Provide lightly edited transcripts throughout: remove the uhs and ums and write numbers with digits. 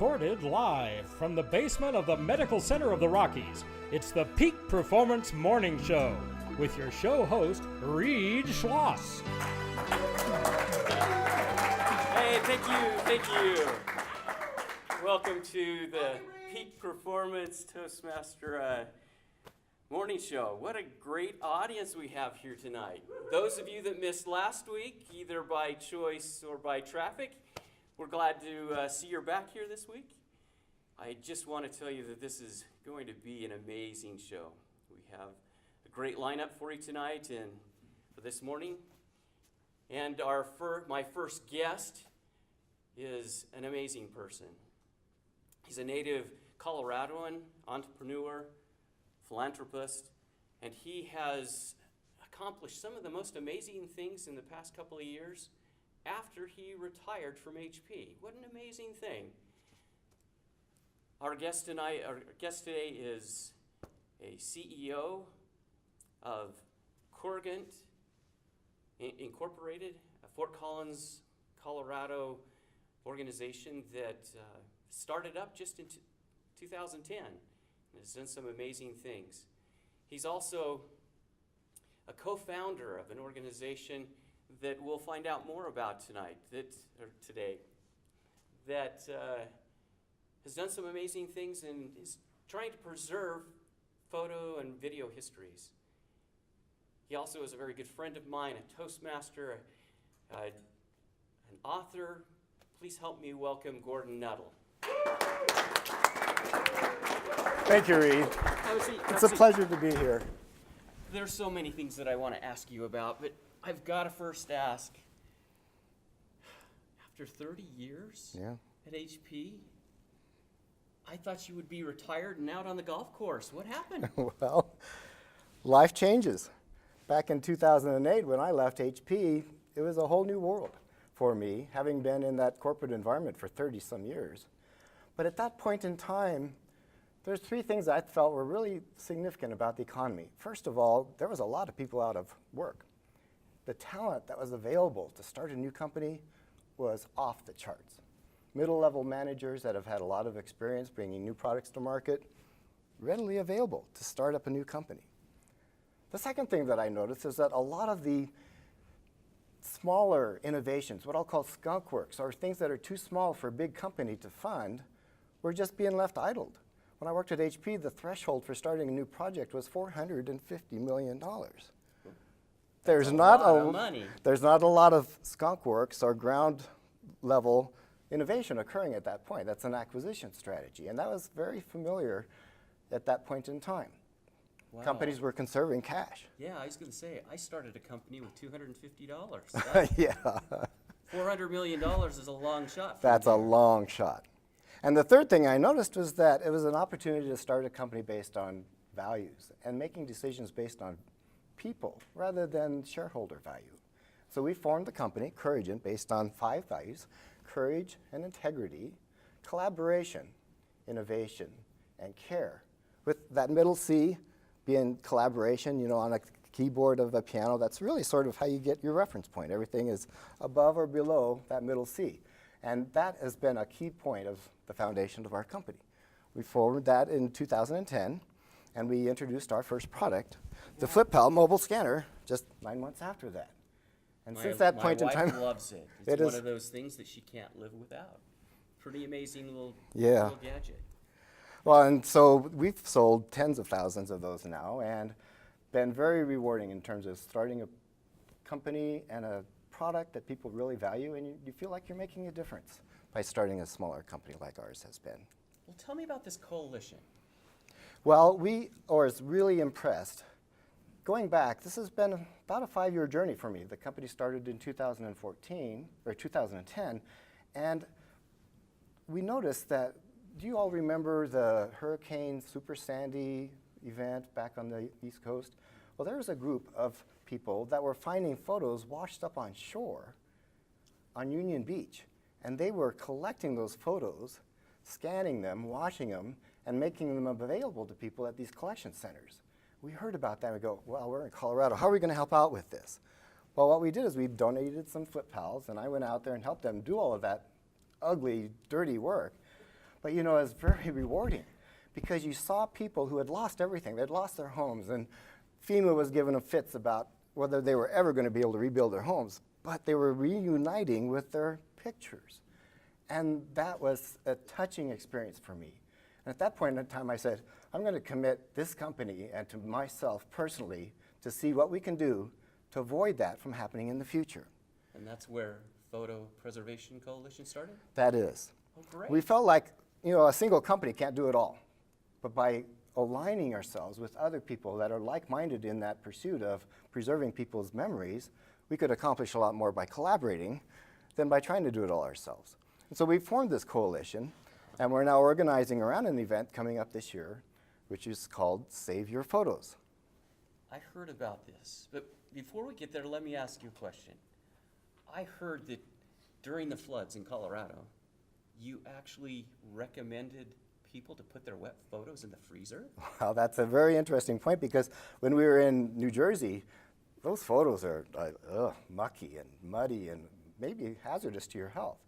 Recorded live from the basement of the Medical Center of the Rockies, it's the Peak Performance Morning Show with your show host, Rheid Schloss. Hey, thank you. Welcome to the Peak Performance Toastmaster Morning Show. What a great audience we have here tonight. Those of you that missed last week, either by choice or by traffic, we're glad to see you're back here this week. I just want to tell you that this is going to be an amazing show. We have a great lineup for you tonight and for this morning. And my first guest is an amazing person. He's a native Coloradoan, entrepreneur, philanthropist, and he has accomplished some of the most amazing things in the past couple of years after he retired from HP. What an amazing thing. Our guest today is a CEO of Corrigant Incorporated, a Fort Collins, Colorado organization that started up just in 2010 and has done some amazing things. He's also a co-founder of an organization that we'll find out more about today, that has done some amazing things and is trying to preserve photo and video histories. He also is a very good friend of mine, a Toastmaster, an author. Please help me welcome Gordon Nuttall. Thank you, Rheid. It's a pleasure to be here. There's so many things that I want to ask you about, but I've got to first ask, after 30 years at HP, I thought you would be retired and out on the golf course. What happened? Well, life changes. Back in 2008, when I left HP, it was a whole new world for me, having been in that corporate environment for 30-some years. But at that point in time, there's three things I felt were really significant about the economy. First of all, there was a lot of people out of work. The talent that was available to start a new company was off the charts. Middle-level managers that have had a lot of experience bringing new products to market, readily available to start up a new company. The second thing that I noticed is that a lot of the smaller innovations, what I'll call skunk works, or things that are too small for a big company to fund, were just being left idled. When I worked at HP, the threshold for starting a new project was $450 million. There's not a lot of skunk works or ground level innovation occurring at that point. That's an acquisition strategy, and that was very familiar at that point in time. Wow. Companies were conserving cash. Yeah, I was going to say, I started a company with $250. Yeah. $400 million is a long shot. That's a long shot. And the third thing I noticed was that it was an opportunity to start a company based on values and making decisions based on people rather than shareholder value. So we formed the company, Corrigant, based on 5 values: courage and integrity, collaboration, innovation, and care. With that middle C being collaboration, on a keyboard of a piano, that's really sort of how you get your reference point. Everything is above or below that middle C. And that has been a key point of the foundation of our company. We formed that in 2010, and we introduced our first product, the FlipPal mobile scanner, just 9 months after that. And since that point in time, my wife loves it. It's one of those things that she can't live without. Pretty amazing little gadget. Well, and so we've sold tens of thousands of those now, and been very rewarding in terms of starting a company and a product that people really value, and you feel like you're making a difference by starting a smaller company like ours has been. Well, tell me about this coalition. Well, we are really impressed. Going back, this has been about a 5-year journey for me. The company started in 2010, and we noticed that, do you all remember the Hurricane Super Sandy event back on the East Coast? Well, there was a group of people that were finding photos washed up on shore on Union Beach, and they were collecting those photos, scanning them, washing them, and making them available to people at these collection centers. We heard about that and we go, well, we're in Colorado, how are we going to help out with this? Well, what we did is we donated some FlipPals, and I went out there and helped them do all of that ugly, dirty work. But you know, it was very rewarding because you saw people who had lost everything. They'd lost their homes, and FEMA was giving them fits about whether they were ever going to be able to rebuild their homes, but they were reuniting with their pictures. And that was a touching experience for me. And at that point in time, I said, I'm going to commit this company and to myself personally to see what we can do to avoid that from happening in the future. And that's where Photo Preservation Coalition started? That is. Oh, great. We felt like, you know, a single company can't do it all. But by aligning ourselves with other people that are like-minded in that pursuit of preserving people's memories, we could accomplish a lot more by collaborating than by trying to do it all ourselves. And so we formed this coalition, and we're now organizing around an event coming up this year, which is called Save Your Photos. I heard about this, but before we get there, let me ask you a question. I heard that during the floods in Colorado, you actually recommended people to put their wet photos in the freezer? Well, that's a very interesting point because when we were in New Jersey, those photos are mucky and muddy and maybe hazardous to your health.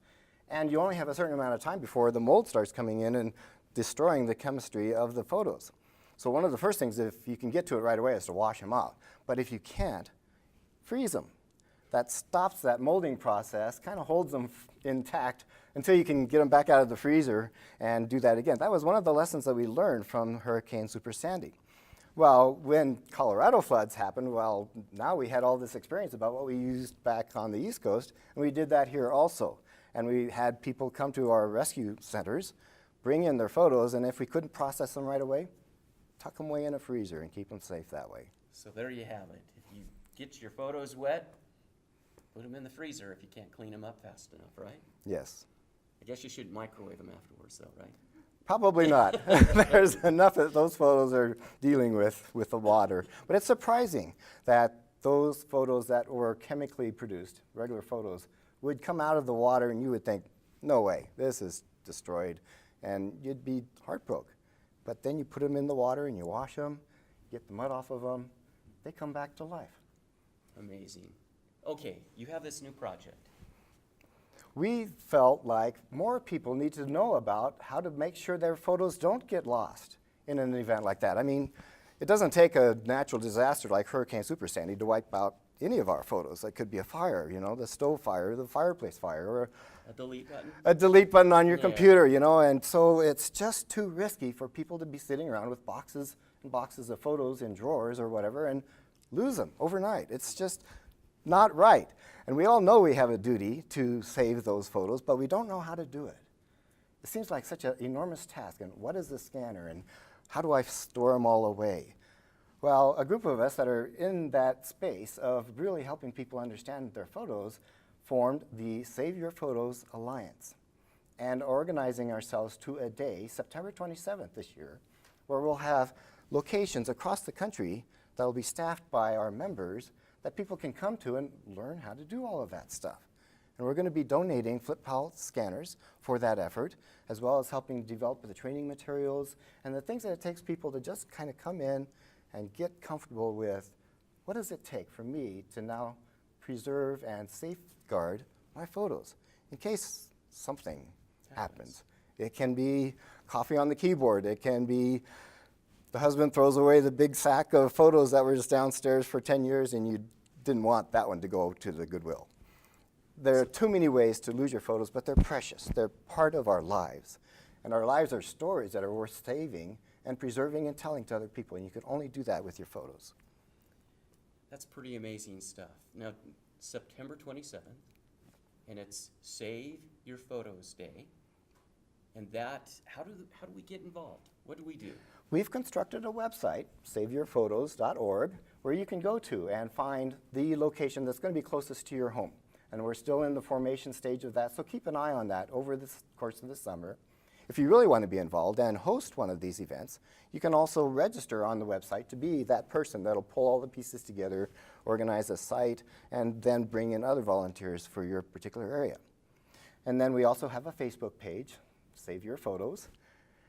And you only have a certain amount of time before the mold starts coming in and destroying the chemistry of the photos. So one of the first things, if you can get to it right away, is to wash them out. But if you can't, freeze them. That stops that molding process, kind of holds them intact until you can get them back out of the freezer and do that again. That was one of the lessons that we learned from Hurricane Super Sandy. Well, when Colorado floods happened, well, now we had all this experience about what we used back on the East Coast, and we did that here also. And we had people come to our rescue centers, bring in their photos, and if we couldn't process them right away, tuck them away in a freezer and keep them safe that way. So there you have it. If you get your photos wet, put them in the freezer if you can't clean them up fast enough, right? Yes. I guess you should microwave them afterwards, though, right? Probably not. There's enough that those photos are dealing with the water. But it's surprising that those photos that were chemically produced, regular photos, would come out of the water and you would think, no way, this is destroyed, and you'd be heartbroken. But then you put them in the water and you wash them, get the mud off of them, they come back to life. Amazing. Okay, you have this new project. We felt like more people need to know about how to make sure their photos don't get lost in an event like that. I mean, it doesn't take a natural disaster like Hurricane Super Sandy to wipe out any of our photos. It could be a fire, you know, the stove fire, the fireplace fire, or A delete button? a delete button on your Yeah. computer, you know, and so it's just too risky for people to be sitting around with boxes and boxes of photos in drawers or whatever and lose them overnight. It's just not right. And we all know we have a duty to save those photos, but we don't know how to do it. It seems like such an enormous task, and what is the scanner, and how do I store them all away? Well, a group of us that are in that space of really helping people understand their photos formed the Save Your Photos Alliance and organizing ourselves to a day, September 27th this year, where we'll have locations across the country that will be staffed by our members that people can come to and learn how to do all of that stuff. And we're going to be donating FlipPal scanners for that effort, as well as helping develop the training materials and the things that it takes people to just kind of come in and get comfortable with what does it take for me to now preserve and safeguard my photos in case something happens. It can be coffee on the keyboard. It can be the husband throws away the big sack of photos that were just downstairs for 10 years and you didn't want that one to go to the Goodwill. There are too many ways to lose your photos, but they're precious. They're part of our lives. And our lives are stories that are worth saving and preserving and telling to other people. And you can only do that with your photos. That's pretty amazing stuff. Now, September 27th, and it's Save Your Photos Day. And that, how do we get involved? What do we do? We've constructed a website, saveyourphotos.org, where you can go to and find the location that's going to be closest to your home. And we're still in the formation stage of that, so keep an eye on that over the course of the summer. If you really want to be involved and host one of these events, you can also register on the website to be that person that'll pull all the pieces together, organize a site, and then bring in other volunteers for your particular area. And then we also have a Facebook page, Save Your Photos.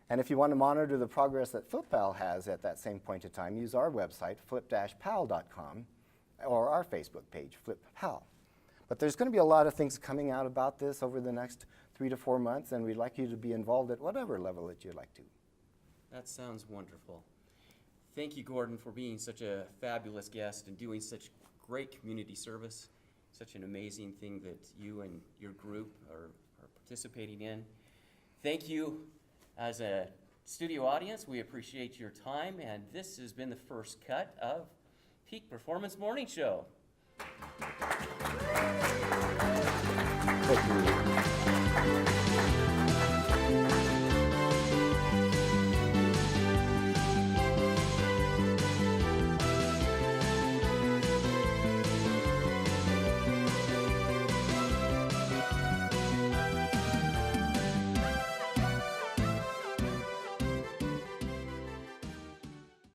And if you want to monitor the progress that FlipPal has at that same point in time, use our website, flip-pal.com, or our Facebook page, FlipPal. But there's going to be a lot of things coming out about this over the next 3 to 4 months, and we'd like you to be involved at whatever level that you'd like to. That sounds wonderful. Thank you, Gordon, for being such a fabulous guest and doing such great community service. Such an amazing thing that you and your group are participating in. Thank you as a studio audience. We appreciate your time, and this has been the first cut of Peak Performance Morning Show. Thank you.